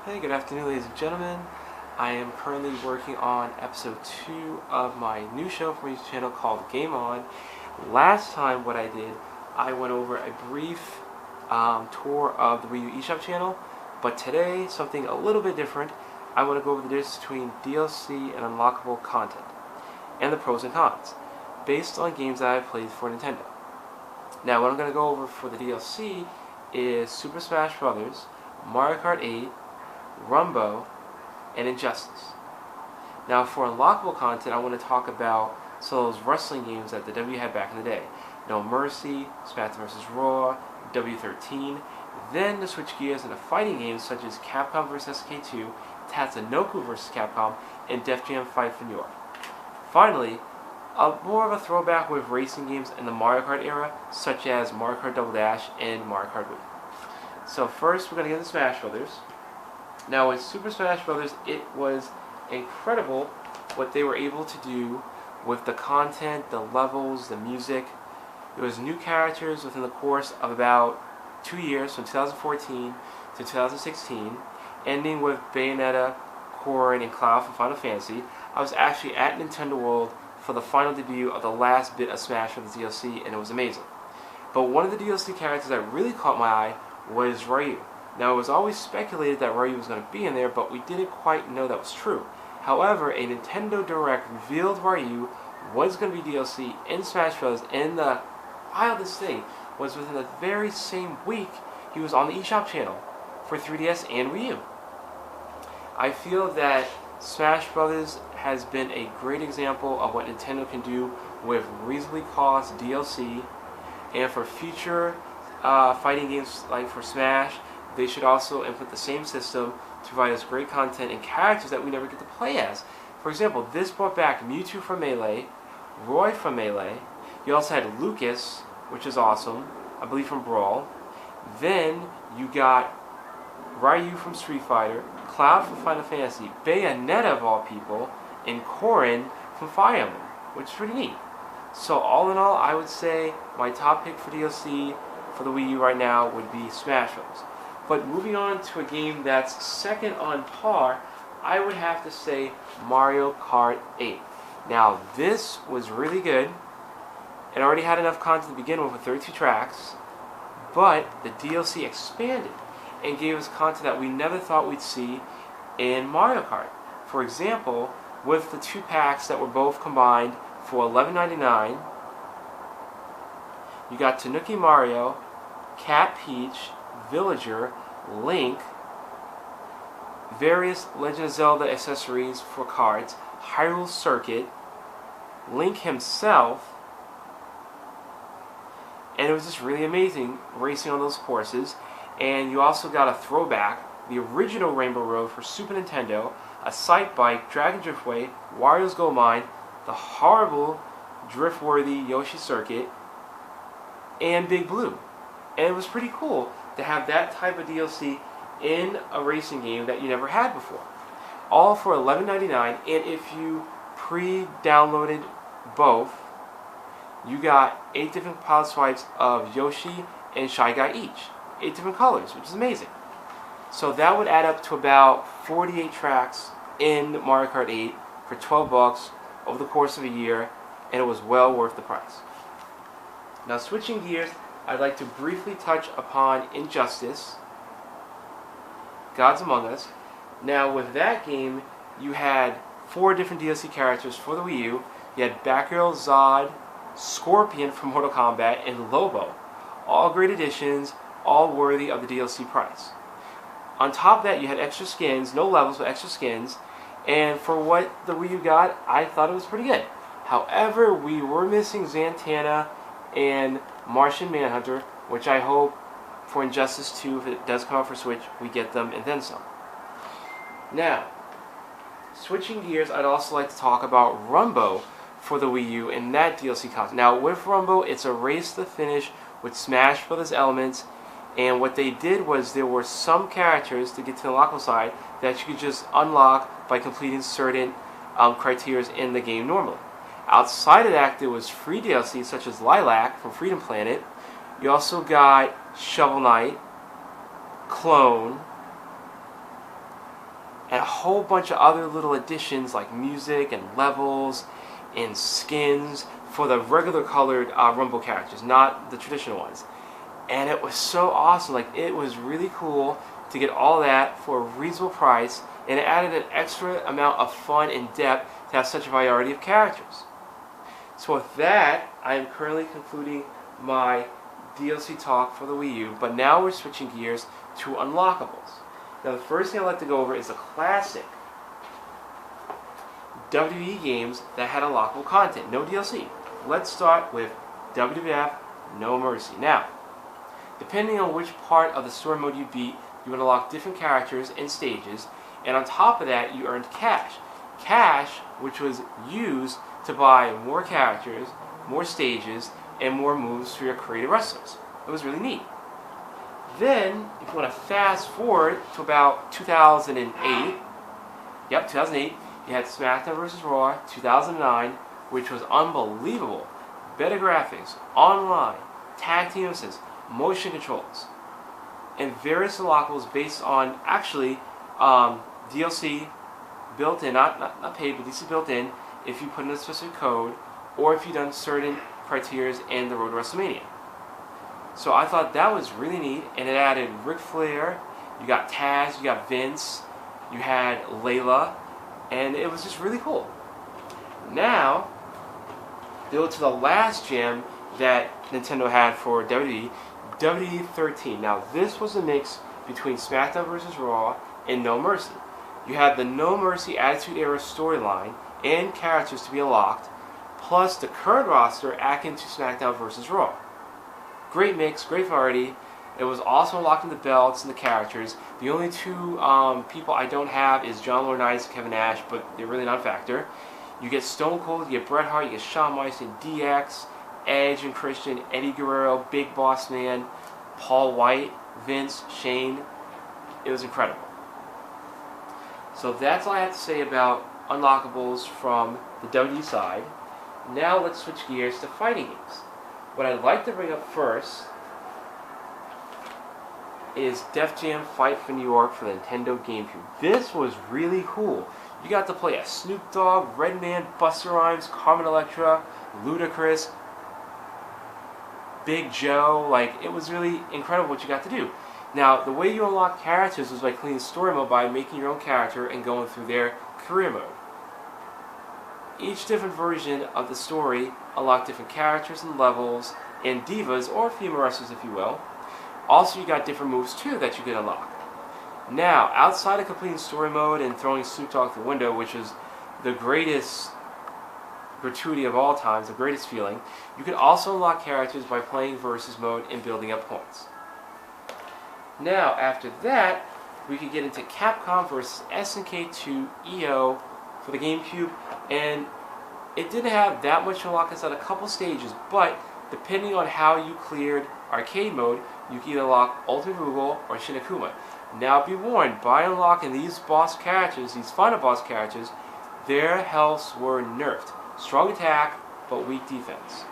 Hey, good afternoon, ladies and gentlemen. I am currently working on episode 2 of my new show for my YouTube channel called Game On. Last time, what I did, I went over a brief tour of the Wii U eShop channel, but today, something a little bit different. I want to go over the difference between DLC and unlockable content, and the pros and cons, based on games that I've played for Nintendo. Now, what I'm going to go over for the DLC is Super Smash Bros., Mario Kart 8, Rumbo, and Injustice. Now for unlockable content, I want to talk about some of those wrestling games that the W had back in the day. No Mercy, SmackDown vs. Raw, W13, then to switch gears into fighting games such as Capcom vs. SK2, Tatsunoko vs. Capcom, and Def Jam Fight for New York. Finally, more of a throwback with racing games in the Mario Kart era, such as Mario Kart Double Dash and Mario Kart Wii. So first, we're going to get into Smash Brothers. Now, with Super Smash Bros., it was incredible what they were able to do with the content, the levels, the music. There was new characters within the course of about 2 years, from 2014 to 2016, ending with Bayonetta, Corrin, and Cloud from Final Fantasy. I was actually at Nintendo World for the final debut of the last bit of Smash Bros. DLC, and it was amazing. But one of the DLC characters that really caught my eye was Ryu. Now, it was always speculated that Ryu was going to be in there, but we didn't quite know that was true. However, a Nintendo Direct revealed Ryu was going to be DLC in Smash Bros. And the wildest thing was within the very same week, he was on the eShop channel for 3DS and Wii U. I feel that Smash Bros. Has been a great example of what Nintendo can do with reasonably cost DLC, and for future fighting games like for Smash, they should also implement the same system to provide us great content and characters that we never get to play as. For example, this brought back Mewtwo from Melee, Roy from Melee. You also had Lucas, which is awesome, I believe from Brawl. Then you got Ryu from Street Fighter, Cloud from Final Fantasy, Bayonetta of all people, and Corrin from Fire Emblem, which is pretty neat. So all in all, I would say my top pick for DLC for the Wii U right now would be Smash Bros. But moving on to a game that's second on par, I would have to say Mario Kart 8. Now, this was really good. It already had enough content to begin with 32 tracks, but the DLC expanded and gave us content that we never thought we'd see in Mario Kart. For example, with the 2 packs that were both combined for $11.99, you got Tanuki Mario, Cat Peach, Villager, Link, various Legend of Zelda accessories for cards, Hyrule Circuit, Link himself, and it was just really amazing racing on those courses. And you also got a throwback, the original Rainbow Road for Super Nintendo, a Sight Bike, Dragon Driftway, Wario's Gold Mine, the horrible drift-worthy Yoshi Circuit, and Big Blue. And it was pretty cool to have that type of DLC in a racing game that you never had before. All for $11.99, and if you pre-downloaded both, you got 8 different pilot swipes of Yoshi and Shy Guy each. 8 different colors, which is amazing. So that would add up to about 48 tracks in Mario Kart 8 for $12 over the course of a year, and it was well worth the price. Now, switching gears, I'd like to briefly touch upon Injustice, Gods Among Us. Now, with that game, you had 4 different DLC characters for the Wii U. You had Batgirl, Zod, Scorpion from Mortal Kombat, and Lobo. All great additions, all worthy of the DLC price. On top of that, you had extra skins, no levels, but extra skins. And for what the Wii U got, I thought it was pretty good. However, we were missing Zatanna and Martian Manhunter, which I hope for Injustice 2, if it does come out for Switch, we get them and then some. Now, switching gears, I'd also like to talk about Rumbo for the Wii U and that DLC content. Now, with Rumbo, it's a race to the finish with Smash Bros. Elements, and what they did was there were some characters to get to the unlockable side that you could just unlock by completing certain criteria in the game normally. Outside of that, there was free DLC such as Lilac from Freedom Planet. You also got Shovel Knight, Clone, and a whole bunch of other little additions like music and levels and skins for the regular colored Rumble characters, not the traditional ones. And it was so awesome. Like, it was really cool to get all that for a reasonable price, and it added an extra amount of fun and depth to have such a variety of characters. So with that, I am currently concluding my DLC talk for the Wii U, but now we're switching gears to Unlockables. Now the first thing I'd like to go over is the classic WWE games that had unlockable content, no DLC. Let's start with WTF No Mercy. Now, depending on which part of the story mode you beat, you would unlock different characters and stages, and on top of that, you earned cash. Cash, which was used to buy more characters, more stages, and more moves for your creative wrestlers. It was really neat. Then, if you want to fast forward to about 2008, yep, 2008, you had SmackDown vs. Raw 2009, which was unbelievable. Better graphics, online, tag team assists, motion controls, and various unlockables based on actually DLC built in, not paid, but DLC built in if you put in a specific code or if you've done certain criteria in the Road to WrestleMania. So I thought that was really neat, and it added Ric Flair, you got Taz, you got Vince, you had Layla, and it was just really cool. Now, go to the last gem that Nintendo had for WWE, WWE 13. Now this was a mix between SmackDown vs. Raw and No Mercy. You had the No Mercy Attitude Era storyline and characters to be unlocked, plus the current roster akin to SmackDown vs. Raw. Great mix, great variety. It was also unlocking the belts and the characters. The only two people I don't have is John Laurinaitis and Kevin Nash, but they're really not a factor. You get Stone Cold, you get Bret Hart, you get Shawn Michaels, DX, Edge and Christian, Eddie Guerrero, Big Boss Man, Paul White, Vince, Shane. It was incredible. So that's all I have to say about Unlockables from the WWE side. Now let's switch gears to fighting games. What I'd like to bring up first is Def Jam Fight for New York for the Nintendo GameCube. This was really cool. You got to play as Snoop Dogg, Redman, Busta Rhymes, Carmen Electra, Ludacris, Big Joe. Like, it was really incredible what you got to do. Now, the way you unlock characters was by cleaning story mode by making your own character and going through their career mode. Each different version of the story unlocked different characters and levels and divas, or female wrestlers if you will. Also, you got different moves too that you could unlock. Now, outside of completing story mode and throwing Snoop Dogg through the window, which is the greatest gratuity of all times, the greatest feeling, you can also unlock characters by playing versus mode and building up points. Now, after that, we could get into Capcom versus SNK 2 EO for the GameCube, and it didn't have that much unlock inside a couple stages, but depending on how you cleared arcade mode, you can either unlock Ultimate Rugal or Shin Akuma. Now be warned, by unlocking these boss characters, these final boss characters, their healths were nerfed. Strong attack, but weak defense.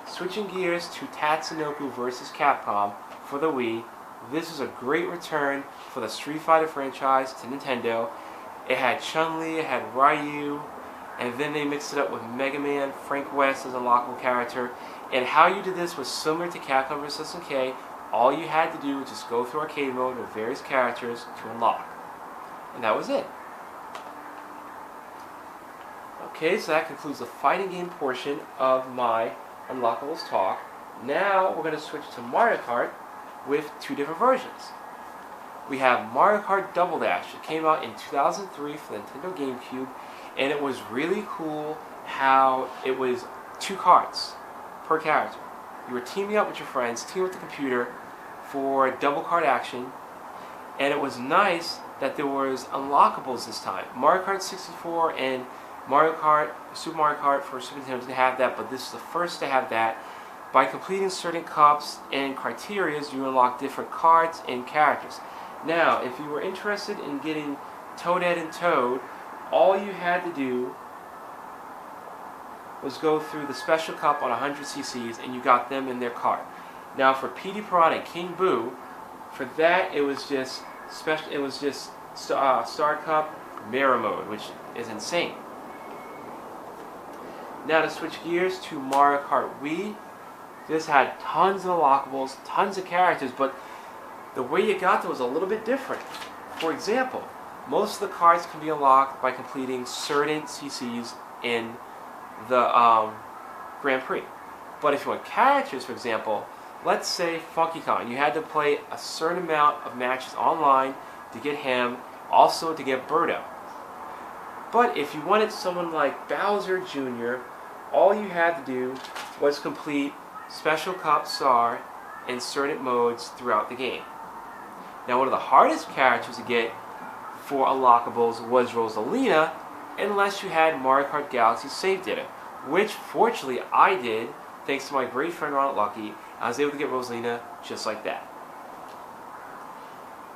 Switching gears to Tatsunoko vs. Capcom for the Wii, this is a great return for the Street Fighter franchise to Nintendo. It had Chun-Li, it had Ryu, and then they mixed it up with Mega Man, Frank West as an unlockable character. And how you did this was similar to Capcom vs. SNK. All you had to do was just go through arcade mode with various characters to unlock. And that was it. Okay, so that concludes the fighting game portion of my Unlockables talk. Now we're going to switch to Mario Kart with two different versions. We have Mario Kart Double Dash. It came out in 2003 for the Nintendo GameCube, and it was really cool how it was 2 carts per character. You were teaming up with your friends, teaming with the computer for double kart action, and it was nice that there was unlockables this time. Mario Kart 64 and Super Mario Kart for Super Nintendo didn't have that, but this is the first to have that. By completing certain cups and criteria, you unlock different cards and characters. Now, if you were interested in getting Toadette and Toad, all you had to do was go through the special cup on 100 cc's and you got them in their cart. Now for Petey Piranha and King Boo, for that it was just it was just Star Cup Mirror Mode, which is insane. Now to switch gears to Mario Kart Wii, this had tons of unlockables, tons of characters, but the way you got them was a little bit different. For example, most of the carts can be unlocked by completing certain CCs in the Grand Prix. But if you want characters, for example, let's say Funky Kong, you had to play a certain amount of matches online to get him, also to get Birdo. But if you wanted someone like Bowser Jr., all you had to do was complete Special Cup Star in certain modes throughout the game. Now, one of the hardest characters to get for Unlockables was Rosalina, unless you had Mario Kart Galaxy save data, which fortunately I did, thanks to my great friend Ronald Lucky. I was able to get Rosalina just like that.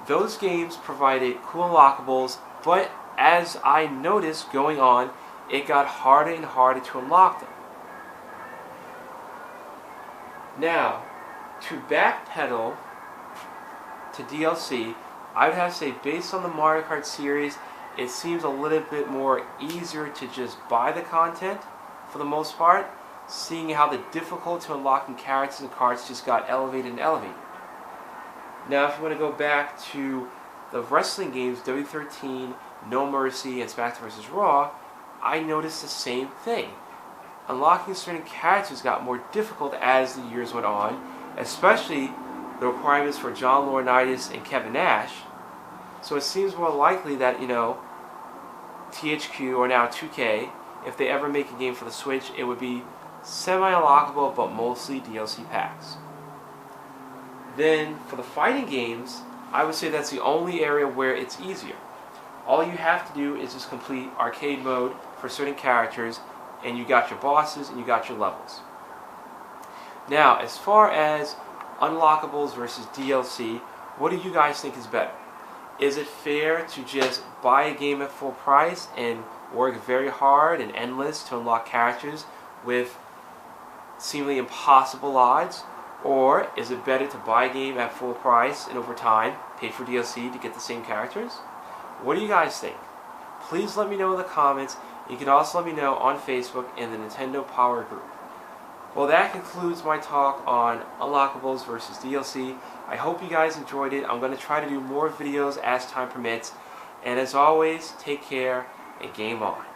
Those games provided cool unlockables, but as I noticed going on, it got harder and harder to unlock them. Now, to backpedal to DLC, I would have to say, based on the Mario Kart series, it seems a little bit more easier to just buy the content for the most part, seeing how the difficulty to unlocking characters and carts just got elevated and elevated. Now, if you want to go back to the wrestling games, W13, No Mercy, and SmackDown vs. Raw, I noticed the same thing. Unlocking certain characters got more difficult as the years went on, especially the requirements for John Laurinaitis and Kevin Nash. So it seems more likely that, THQ, or now 2K, if they ever make a game for the Switch, it would be semi-unlockable, but mostly DLC packs. Then, for the fighting games, I would say that's the only area where it's easier. All you have to do is just complete arcade mode for certain characters, and you got your bosses and you got your levels. Now, as far as Unlockables versus DLC, what do you guys think is better? Is it fair to just buy a game at full price and work very hard and endless to unlock characters with seemingly impossible odds? Or is it better to buy a game at full price and over time pay for DLC to get the same characters? What do you guys think? Please let me know in the comments. You can also let me know on Facebook in the Nintendo Power Group. Well, that concludes my talk on Unlockables versus DLC. I hope you guys enjoyed it. I'm going to try to do more videos as time permits. And as always, take care and game on.